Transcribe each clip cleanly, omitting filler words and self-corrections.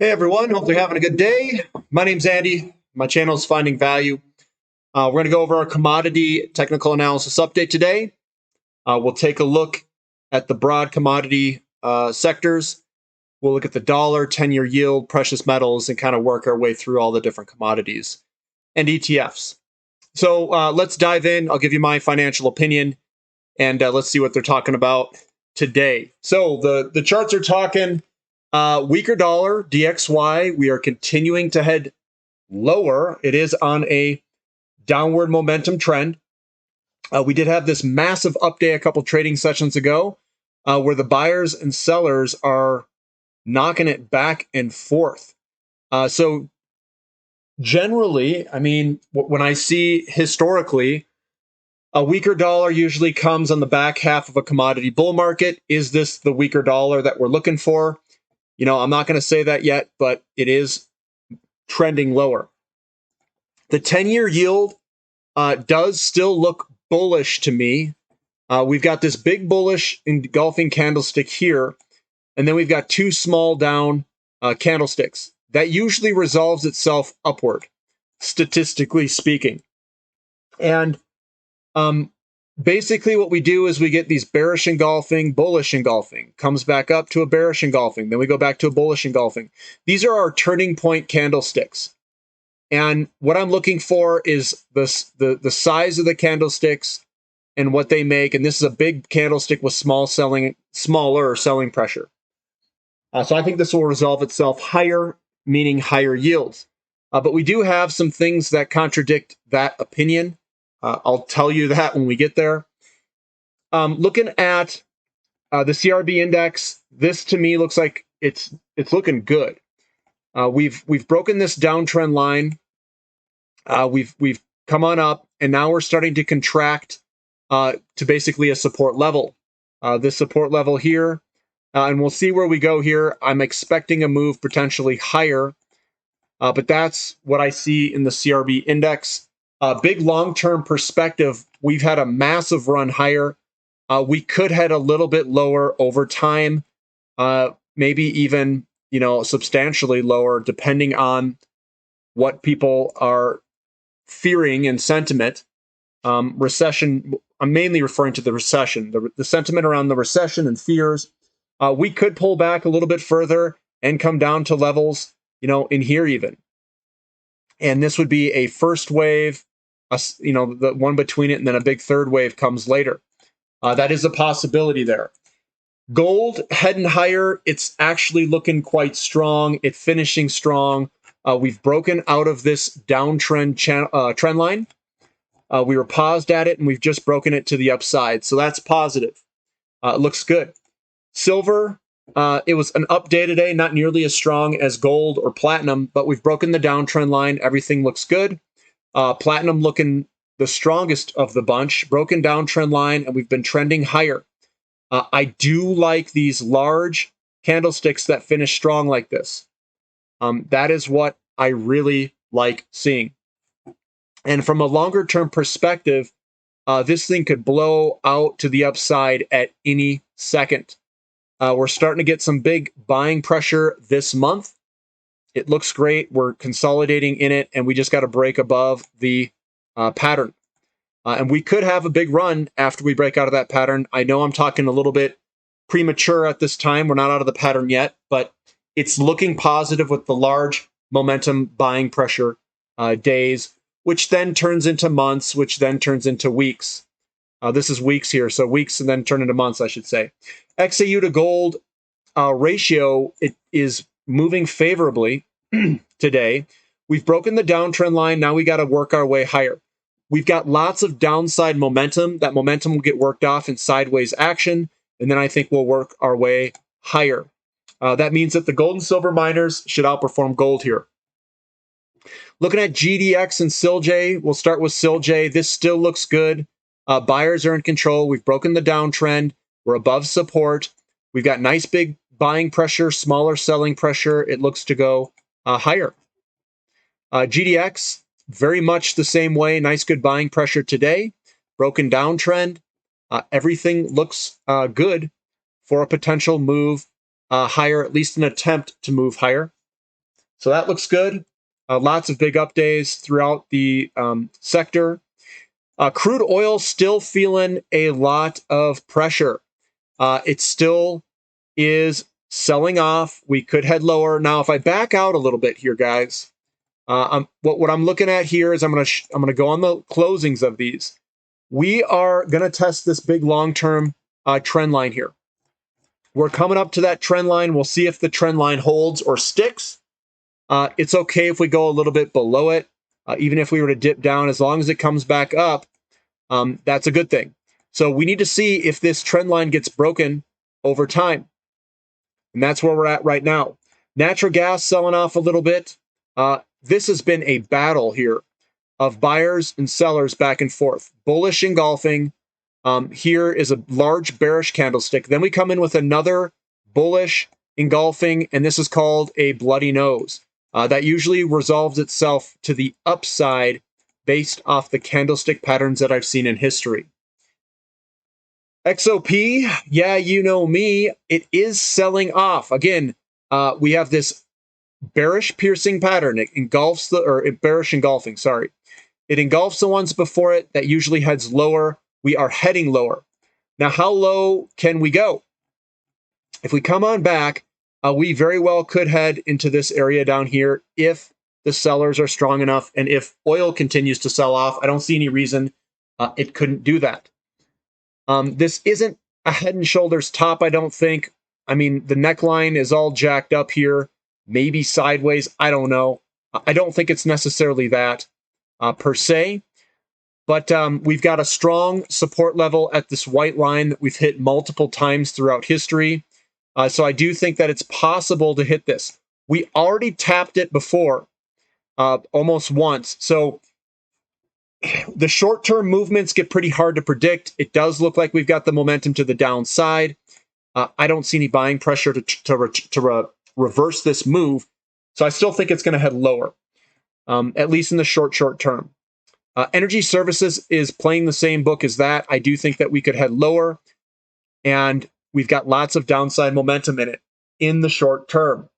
Hey everyone, hope you're having a good day. My name's Andy. My channel is Finding Value. We're going to go over our commodity technical analysis update today. We'll take a look at the broad commodity sectors. We'll look at the dollar, 10-year yield, precious metals, and kind of work our way through all the different commodities and ETFs. So let's dive in. I'll give you my financial opinion, and let's see what they're talking about today. So the charts are talking weaker dollar, DXY. We are continuing to head lower. It is on a downward momentum trend. We did have this massive update a couple trading sessions ago where the buyers and sellers are knocking it back and forth. So generally, I mean, when I see historically, a weaker dollar usually comes on the back half of a commodity bull market. Is this the weaker dollar that we're looking for? You know, I'm not going to say that yet, but it is trending lower. The 10-year yield does still look bullish to me. We've got this big bullish engulfing candlestick here, and then we've got two small down candlesticks. That usually resolves itself upward, statistically speaking. And basically what we do is we get these bearish engulfing, bullish engulfing, comes back up to a bearish engulfing, then we go back to a bullish engulfing. These are our turning point candlesticks. And what I'm looking for is the size of the candlesticks and what they make. And this is a big candlestick with smaller selling pressure. So I think this will resolve itself higher, meaning higher yields. But we do have some things that contradict that opinion. I'll tell you that when we get there. Looking at the CRB index, this to me looks like it's looking good. We've broken this downtrend line. We've come on up, and now we're starting to contract to basically a support level. This support level here, and we'll see where we go here. I'm expecting a move potentially higher, but that's what I see in the CRB index. Big long-term perspective, we've had a massive run higher. We could head a little bit lower over time, maybe even substantially lower, depending on what people are fearing in sentiment. Recession, I'm mainly referring to the recession, the sentiment around the recession and fears. We could pull back a little bit further and come down to levels, in here even. And this would be a first wave, the one between it, and then a big third wave comes later. That is a possibility there. Gold heading higher. It's actually looking quite strong. It's finishing strong. We've broken out of this downtrend trend line. We were paused at it, and we've just broken it to the upside. So that's positive. It looks good. Silver, it was an up day today, not nearly as strong as gold or platinum, but we've broken the downtrend line. Everything looks good. Platinum looking the strongest of the bunch, broken downtrend line, and we've been trending higher. I do like these large candlesticks that finish strong like this. That is what I really like seeing. And from a longer term perspective, this thing could blow out to the upside at any second. We're starting to get some big buying pressure this month. It looks great. We're consolidating in it, and we just got to break above the pattern. And we could have a big run after we break out of that pattern. I know I'm talking a little bit premature at this time. We're not out of the pattern yet, but it's looking positive with the large momentum buying pressure days, which then turns into months, which then turns into weeks. This is weeks here, so weeks and then turn into months, I should say. XAU to gold ratio, it is moving favorably today. We've broken the downtrend line. Now we got to work our way higher. We've got lots of downside momentum. That momentum will get worked off in sideways action, and then I think we'll work our way higher. That means that the gold and silver miners should outperform gold here. Looking at GDX and SILJ, we'll start with SILJ. This still looks good. Buyers are in control. We've broken the downtrend. We're above support. We've got nice big buying pressure, smaller selling pressure. It looks to go higher. GDX, very much the same way. Nice good buying pressure today. Broken downtrend. Everything looks good for a potential move higher, at least an attempt to move higher. So that looks good. Lots of big up days throughout the sector. Crude oil still feeling a lot of pressure. It still is selling off. We could head lower. Now, if I back out a little bit here, guys, what I'm looking at here is I'm gonna go on the closings of these. We are gonna test this big long-term trend line here. We're coming up to that trend line. We'll see if the trend line holds or sticks. It's okay if we go a little bit below it, even if we were to dip down, as long as it comes back up, that's a good thing. So we need to see if this trend line gets broken over time. And that's where we're at right now. Natural gas selling off a little bit. This has been a battle here of buyers and sellers back and forth. Bullish engulfing. Here is a large bearish candlestick. Then we come in with another bullish engulfing, and this is called a bloody nose. That usually resolves itself to the upside based off the candlestick patterns that I've seen in history. XOP, yeah, you know me, it is selling off. Again, we have this bearish piercing pattern. It engulfs bearish engulfing, sorry. It engulfs the ones before it. That usually heads lower. We are heading lower. Now, how low can we go? If we come on back, we very well could head into this area down here if the sellers are strong enough, and if oil continues to sell off. I don't see any reason it couldn't do that. This isn't a head and shoulders top, I don't think. I mean, the neckline is all jacked up here, maybe sideways, I don't know. I don't think it's necessarily that per se, but we've got a strong support level at this white line that we've hit multiple times throughout history. So I do think that it's possible to hit this. We already tapped it before, almost once. So the short-term movements get pretty hard to predict. It does look like we've got the momentum to the downside. I don't see any buying pressure to reverse this move. So I still think it's going to head lower, at least in the short term. Energy services is playing the same book as that. I do think that we could head lower, and we've got lots of downside momentum in it in the short term.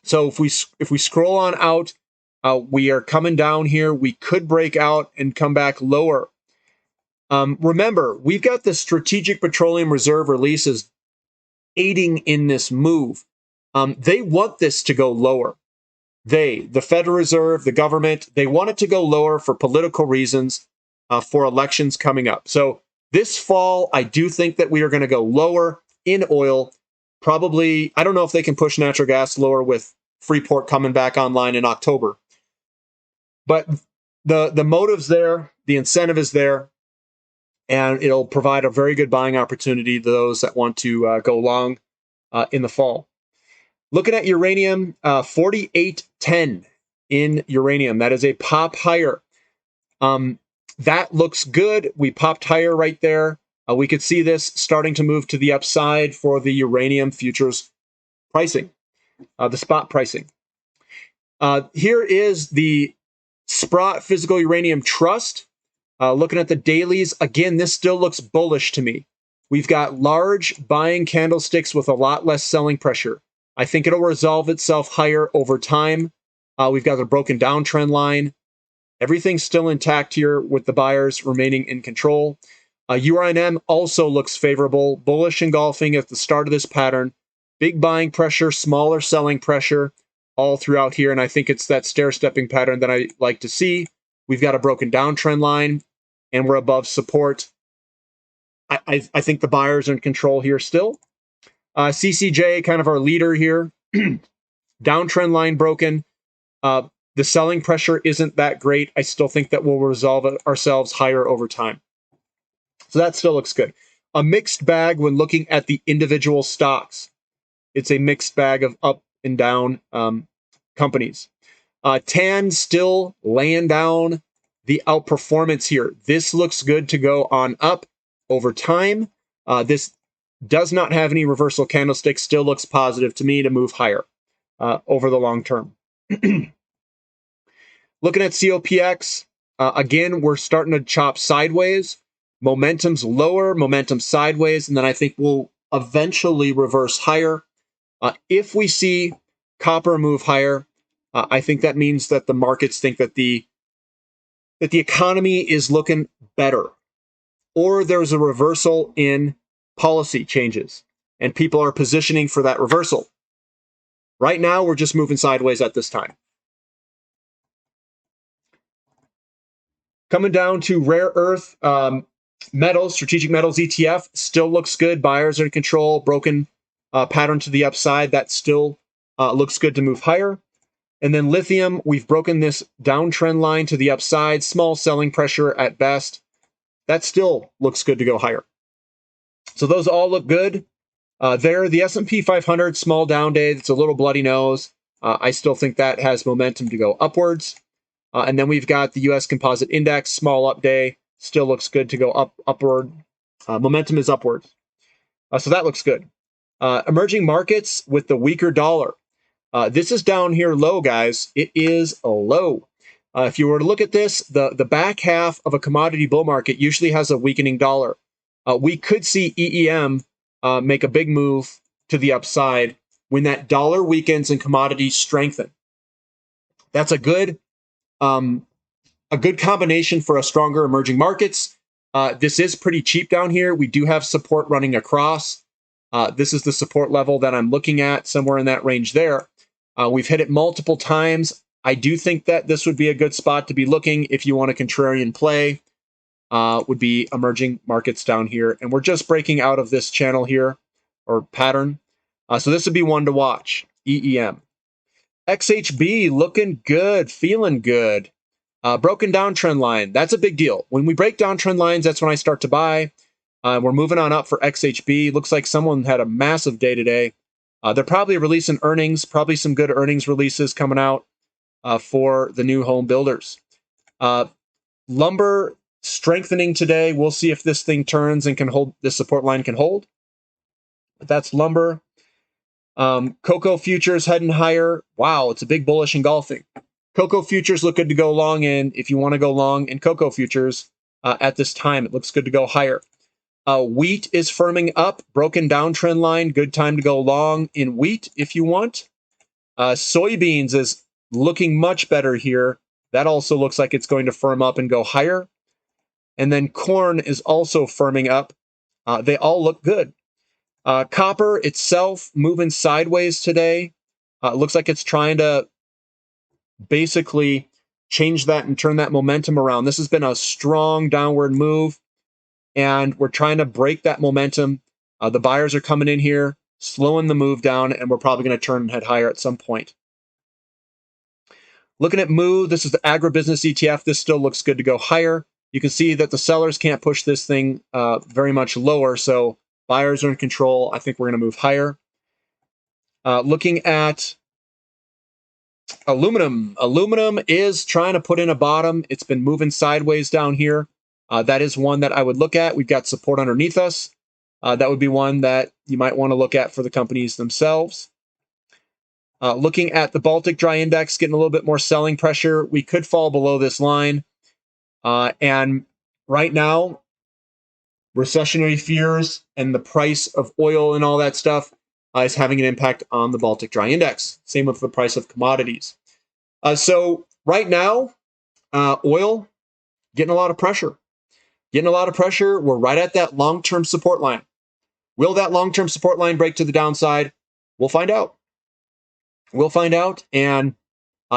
So if we scroll on out, we are coming down here. We could break out and come back lower. Remember, we've got the Strategic Petroleum Reserve releases aiding in this move. They want this to go lower. The Federal Reserve, the government, they want it to go lower for political reasons, for elections coming up. So this fall, I do think that we are going to go lower in oil. Probably, I don't know if they can push natural gas lower with Freeport coming back online in October. But the motive's there, the incentive is there, and it'll provide a very good buying opportunity to those that want to go long in the fall. Looking at uranium, 48.10 in uranium. That is a pop higher. That looks good. We popped higher right there. We could see this starting to move to the upside for the uranium futures pricing, the spot pricing. Here is the Sprott Physical Uranium Trust. Looking at the dailies, again, this still looks bullish to me. We've got large buying candlesticks with a lot less selling pressure. I think it'll resolve itself higher over time. We've got a broken down trend line. Everything's still intact here with the buyers remaining in control. URNM also looks favorable, bullish engulfing at the start of this pattern. Big buying pressure, smaller selling pressure all throughout here, and I think it's that stair-stepping pattern that I like to see. We've got a broken down trend line, and we're above support. I think the buyers are in control here still. CCJ, kind of our leader here. Downtrend line broken. The selling pressure isn't that great. I still think that we'll resolve ourselves higher over time. So that still looks good. A mixed bag when looking at the individual stocks. It's a mixed bag of up and down companies. TAN still laying down the outperformance here. This looks good to go on up over time. This does not have any reversal candlesticks, still looks positive to me to move higher over the long term. Looking at COPX, again, we're starting to chop sideways. Momentum's lower, momentum sideways, and then I think we'll eventually reverse higher. If we see copper move higher, I think that means that the markets think that the economy is looking better, or there's a reversal in policy changes, and people are positioning for that reversal. Right now, we're just moving sideways at this time. Coming down to rare earth metals, strategic metals ETF still looks good. Buyers are in control. Broken pattern to the upside. That still looks good to move higher. And then lithium, we've broken this downtrend line to the upside. Small selling pressure at best. That still looks good to go higher. So those all look good. There, the S&P 500, small down day. It's a little bloody nose. I still think that has momentum to go upwards. And then we've got the U.S. Composite Index, small up day. Still looks good to go upward. Momentum is upward. So that looks good. Emerging markets with the weaker dollar. This is down here low, guys. It is a low. If you were to look at this, the back half of a commodity bull market usually has a weakening dollar. We could see EEM make a big move to the upside when that dollar weakens and commodities strengthen. That's a good combination for a stronger emerging markets. This is pretty cheap down here. We do have support running across. This is the support level that I'm looking at, somewhere in that range there. We've hit it multiple times. I do think that this would be a good spot to be looking if you want a contrarian play, would be emerging markets down here. And we're just breaking out of this channel here, or pattern. So this would be one to watch, EEM. XHB looking good, feeling good. Broken down trend line. That's a big deal. When we break down trend lines, that's when I start to buy. We're moving on up for XHB. Looks like someone had a massive day today. They're probably releasing earnings, probably some good earnings releases coming out for the new home builders. Lumber strengthening today. We'll see if this thing turns and can hold, this support line can hold. But that's lumber. Cocoa futures heading higher. Wow, it's a big bullish engulfing. Cocoa futures look good to go long in. If you want to go long in cocoa futures at this time, it looks good to go higher. Wheat is firming up, broken down trend line. Good time to go long in wheat if you want. Soybeans is looking much better here. That also looks like it's going to firm up and go higher. And then corn is also firming up. They all look good. Copper itself moving sideways today. Looks like it's trying to basically change that and turn that momentum around. This has been a strong downward move, and we're trying to break that momentum. The buyers are coming in here, slowing the move down, and we're probably going to turn and head higher at some point. Looking at MOO, this is the agribusiness ETF. This still looks good to go higher. You can see that the sellers can't push this thing very much lower, so buyers are in control. I think we're going to move higher. Looking at aluminum. Aluminum is trying to put in a bottom. It's been moving sideways down here. That is one that I would look at. We've got support underneath us. That would be one that you might want to look at for the companies themselves. Looking at the Baltic Dry Index, getting a little bit more selling pressure. We could fall below this line. And right now, recessionary fears and the price of oil and all that stuff is having an impact on the Baltic Dry Index. Same with the price of commodities. So right now, oil getting a lot of pressure. Getting a lot of pressure. We're right at that long-term support line. Will that long-term support line break to the downside? We'll find out. We'll find out. And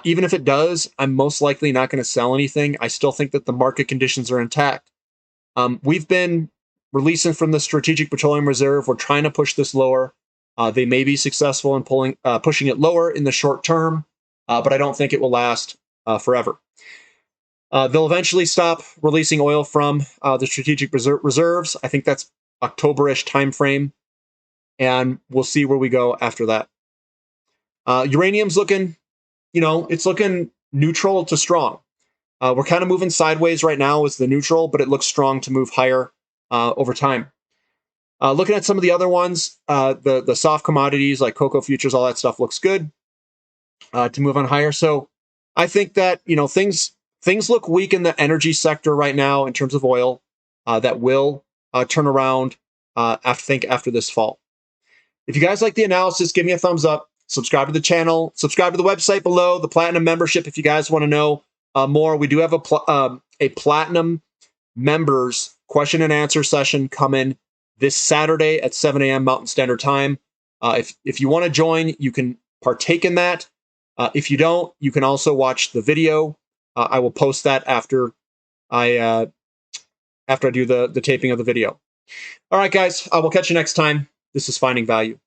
even if it does, I'm most likely not going to sell anything. I still think that the market conditions are intact. We've been releasing from the Strategic Petroleum Reserve. We're trying to push this lower. They may be successful in pushing it lower in the short term, but I don't think it will last forever. They'll eventually stop releasing oil from the Strategic Reserves. I think that's October-ish timeframe, and we'll see where we go after that. Uranium's looking, it's looking neutral to strong. We're kind of moving sideways right now as the neutral, but it looks strong to move higher over time. Looking at some of the other ones, the soft commodities like cocoa futures, all that stuff looks good to move on higher. So I think that things look weak in the energy sector right now in terms of oil. That will turn around after this fall. If you guys like the analysis, give me a thumbs up. subscribe to the channel, subscribe to the website below, the Platinum membership if you guys want to know more. We do have a Platinum members question and answer session coming this Saturday at 7 a.m. Mountain Standard Time. If you want to join, you can partake in that. If you don't, you can also watch the video. I will post that after I do the taping of the video. All right, guys, I will catch you next time. This is Finding Value.